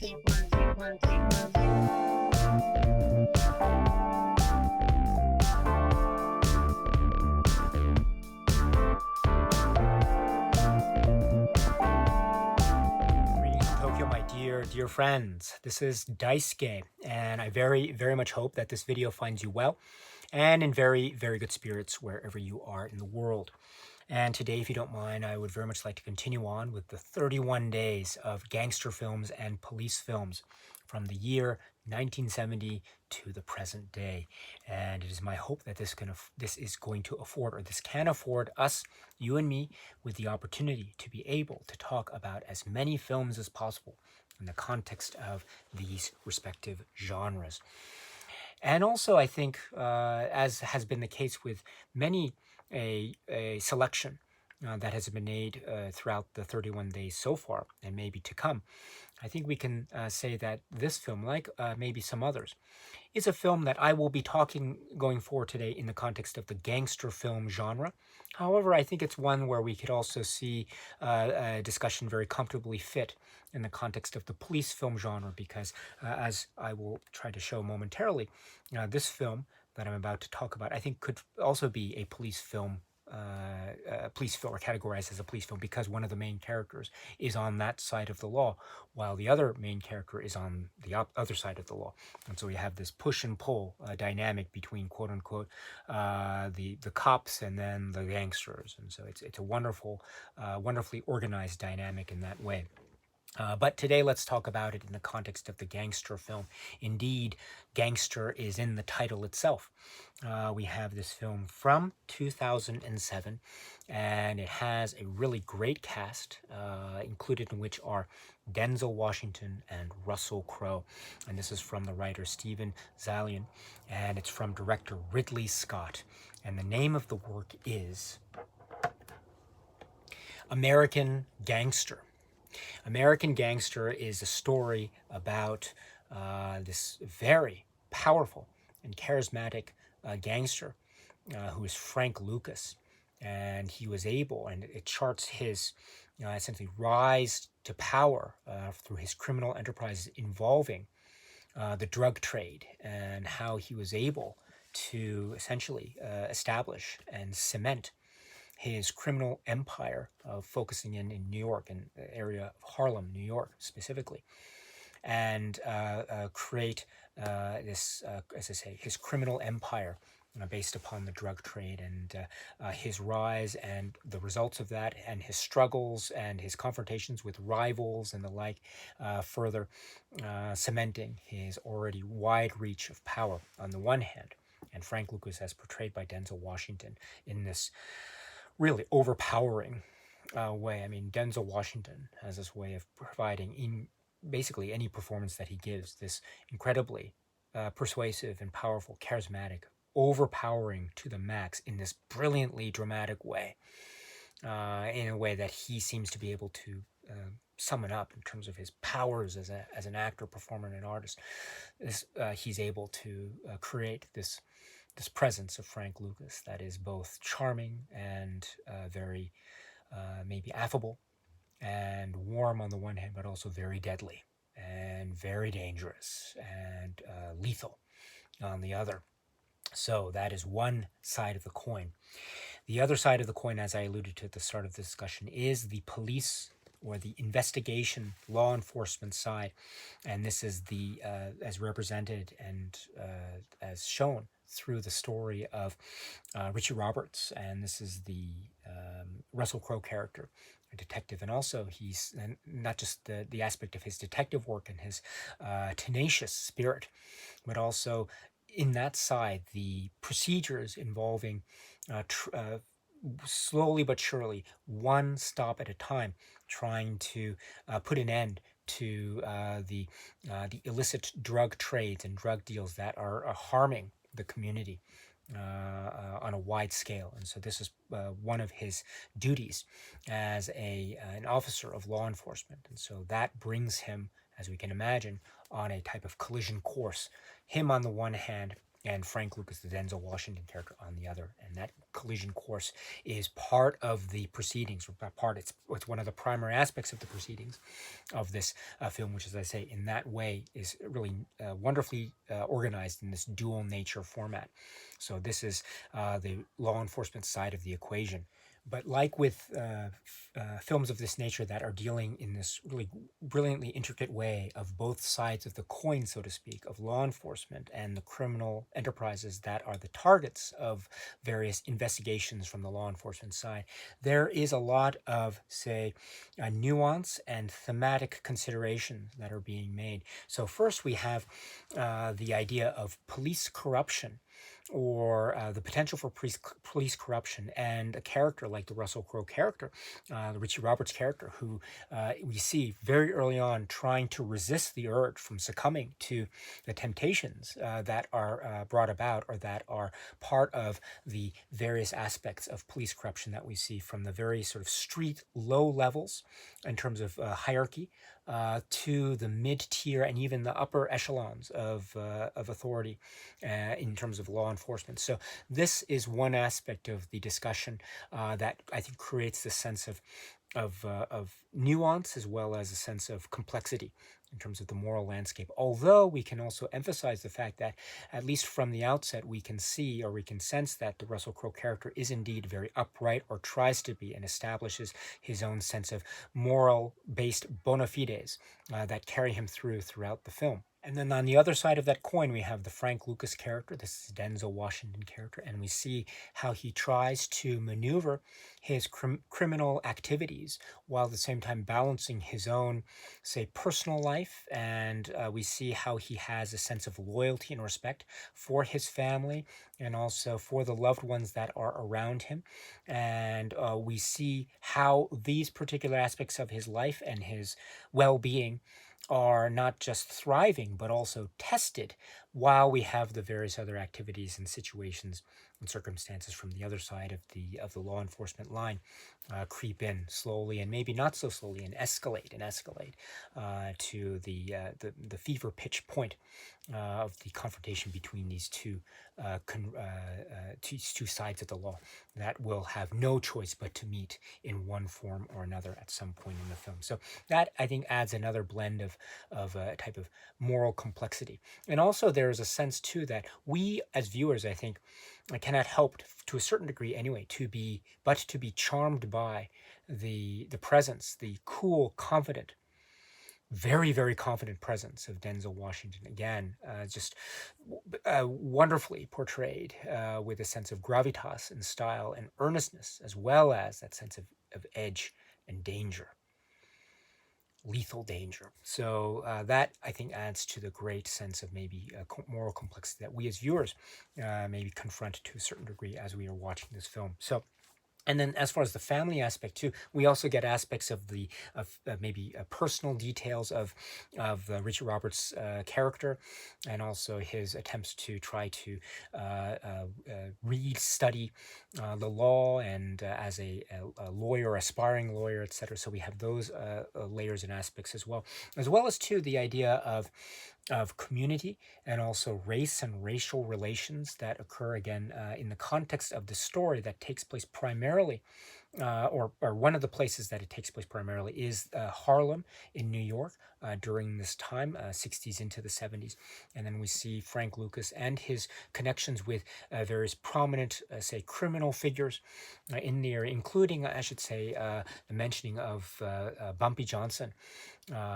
Dear friends, this is Daisuke, and I very much hope that this video finds you well and in very good spirits wherever you are in the world. And today, if you don't mind, I would very much like to continue on with the 31 days of gangster films and police films from the year 1970 to the present day. And it is my hope that this can afford us, you and me, with the opportunity to be able to talk about as many films as possible in the context of these respective genres. And also, I think, as has been the case with many a selection that has been made throughout the 31 days so far, and maybe to come, I think we can say that this film, like maybe some others, is a film that I will be talking going forward today in the context of the gangster film genre. However, I think it's one where we could also see a discussion very comfortably fit in the context of the police film genre, because as I will try to show momentarily, this film that I'm about to talk about, I think could also be a police film, or categorized as a police film, because one of the main characters is on that side of the law, while the other main character is on the other side of the law. And so we have this push and pull dynamic between, quote unquote, the cops and then the gangsters. And so it's a wonderfully organized dynamic in that way. But today, let's talk about it in the context of the gangster film. Indeed, gangster is in the title itself. We have this film from 2007, and it has a really great cast, included in which are Denzel Washington and Russell Crowe. And this is from the writer Steven Zaillian, and it's from director Ridley Scott. And the name of the work is American Gangster. American Gangster is a story about this very powerful and charismatic gangster who is Frank Lucas. And he was able, and it charts his essentially rise to power through his criminal enterprises involving the drug trade, and how he was able to essentially establish and cement his criminal empire, focusing in New York, in the area of Harlem, New York specifically, and create this, as I say, his criminal empire based upon the drug trade, and his rise and the results of that, and his struggles and his confrontations with rivals and the like, further cementing his already wide reach of power on the one hand. And Frank Lucas, as portrayed by Denzel Washington, in this really overpowering way. I mean, Denzel Washington has this way of providing, in basically any performance that he gives, this incredibly persuasive and powerful, charismatic, overpowering to the max in this brilliantly dramatic way, in a way that he seems to be able to sum it up in terms of his powers as an actor, performer, and an artist. He's able to create this presence of Frank Lucas that is both charming and very maybe affable and warm on the one hand, but also very deadly and very dangerous and lethal on the other. So that is one side of the coin. The other side of the coin, as I alluded to at the start of the discussion, is the police or the investigation, law enforcement side. And this is the as represented and as shown through the story of Richie Roberts. And this is the Russell Crowe character, a detective. And also he's not just the aspect of his detective work and his tenacious spirit, but also in that side, the procedures involving slowly but surely, one stop at a time, trying to put an end to the illicit drug trades and drug deals that are harming the community on a wide scale. And so this is one of his duties as an officer of law enforcement. And so that brings him, as we can imagine, on a type of collision course. Him on the one hand, and Frank Lucas, the Denzel Washington character, on the other. And that collision course is part of the proceedings, or not part, it's one of the primary aspects of the proceedings of this film, which, as I say, in that way is really wonderfully organized in this dual nature format. So this is the law enforcement side of the equation. But like with films of this nature that are dealing in this really brilliantly intricate way of both sides of the coin, so to speak, of law enforcement and the criminal enterprises that are the targets of various investigations from the law enforcement side, there is a lot of, say, nuance and thematic considerations that are being made. So first we have the idea of police corruption, or the potential for police corruption, and a character like the Russell Crowe character, the Richie Roberts character, who we see very early on trying to resist the urge from succumbing to the temptations that are brought about, or that are part of the various aspects of police corruption that we see from the very sort of street low levels in terms of hierarchy, to the mid-tier and even the upper echelons of authority in terms of law enforcement. So this is one aspect of the discussion that I think creates this sense of nuance, as well as a sense of complexity in terms of the moral landscape. Although we can also emphasize the fact that, at least from the outset, we can see, or we can sense, that the Russell Crowe character is indeed very upright, or tries to be, and establishes his own sense of moral-based bona fides that carry him throughout the film. And then on the other side of that coin, we have the Frank Lucas character. This is Denzel Washington character, and we see how he tries to maneuver his criminal activities while at the same time balancing his own, say, personal life. And we see how he has a sense of loyalty and respect for his family, and also for the loved ones that are around him. And we see how these particular aspects of his life and his well-being are not just thriving, but also tested, while we have the various other activities and situations and circumstances from the other side of the law enforcement line creep in slowly, and maybe not so slowly, and escalate to the fever pitch point of the confrontation between these two sides of the law that will have no choice but to meet in one form or another at some point in the film. So that, I think, adds another blend of a type of moral complexity. And also there is a sense too that we as viewers, I think, cannot help, to a certain degree anyway, to be charmed by the presence, the cool, confident, very, very confident presence of Denzel Washington. Again, just wonderfully portrayed, with a sense of gravitas and style and earnestness, as well as that sense of edge and danger, lethal danger. So that, I think, adds to the great sense of maybe moral complexity that we as viewers maybe confront to a certain degree as we are watching this film. So, and then, as far as the family aspect too, we also get aspects of maybe personal details of Richard Roberts' character, and also his attempts to try to read, study the law, and as a lawyer, aspiring lawyer, etc. So we have those layers and aspects as well as too the idea of community, and also race and racial relations that occur, again, in the context of the story that takes place primarily, or one of the places that it takes place primarily is Harlem in New York during this time, 60s into the 70s. And then we see Frank Lucas and his connections with various prominent, say, criminal figures in the area, including, I should say, the mentioning of Bumpy Johnson,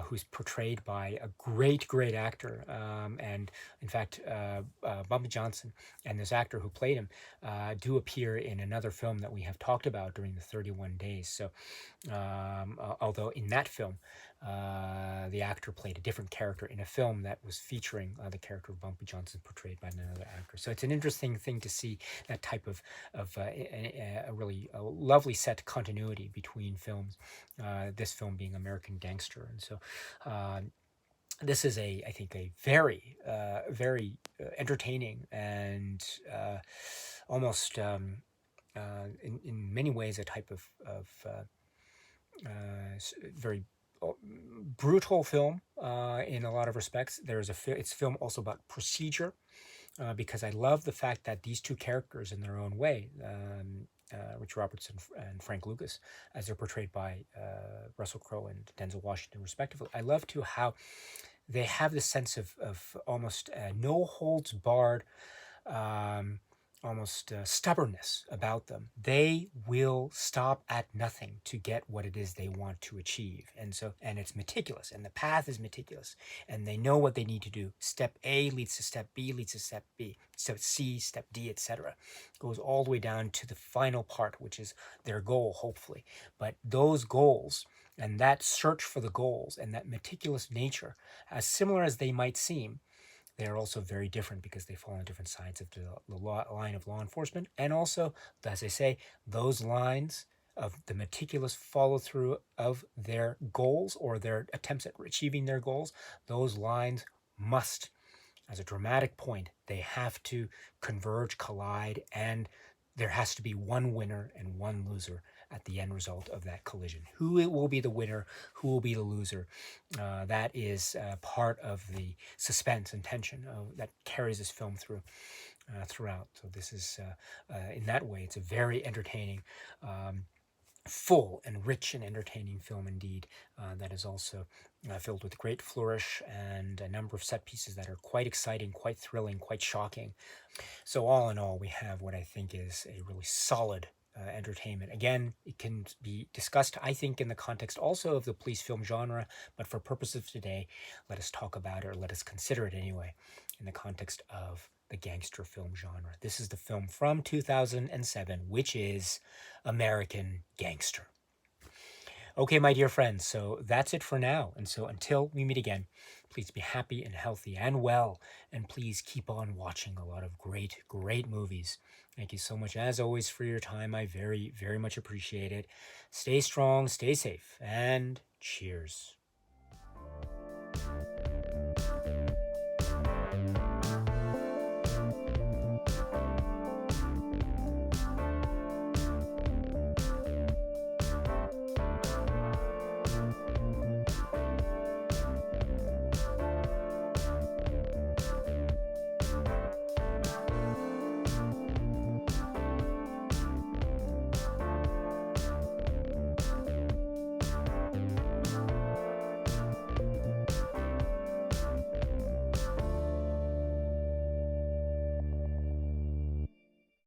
who's portrayed by a great, great actor. And in fact, Bumpy Johnson and this actor who played him do appear in another film that we have talked about during the 31 days. So, although in that film, the actor played a different character in a film that was featuring the character of Bumpy Johnson portrayed by another actor. So it's an interesting thing to see that type of a really lovely set continuity between films, this film being American Gangster. And so this is I think, a very, very entertaining and almost, in many ways, a type of very brutal film in a lot of respects. It's a film also about procedure, because I love the fact that these two characters, in their own way, Rich Robertson and Frank Lucas, as they're portrayed by Russell Crowe and Denzel Washington, respectively, I love too how they have this sense of almost no holds barred, um, almost stubbornness about them. They will stop at nothing to get what it is they want to achieve. And it's meticulous, and the path is meticulous, and they know what they need to do. Step A leads to step B, leads to step B, step C, step D, etc. Goes all the way down to the final part, which is their goal, hopefully. But those goals and that search for the goals and that meticulous nature, as similar as they might seem, they are also very different because they fall on different sides of the line of law enforcement. And also, as I say, those lines of the meticulous follow through of their goals or their attempts at achieving their goals, those lines must, as a dramatic point, they have to converge, collide, and there has to be one winner and one loser at the end result of that collision. Who will be the winner? Who will be the loser? That is part of the suspense and tension that carries this film throughout. So this is, in that way, it's a very entertaining, full and rich and entertaining film indeed, that is also filled with great flourish and a number of set pieces that are quite exciting, quite thrilling, quite shocking. So all in all, we have what I think is a really solid entertainment. Again, it can be discussed, I think, in the context also of the police film genre, but for purposes of today, let us talk about it, or let us consider it anyway, in the context of the gangster film genre. This is the film from 2007, which is American Gangster. Okay, my dear friends, so that's it for now. And so until we meet again, please be happy and healthy and well. And please keep on watching a lot of great, great movies. Thank you so much, as always, for your time. I very, very much appreciate it. Stay strong, stay safe, and cheers.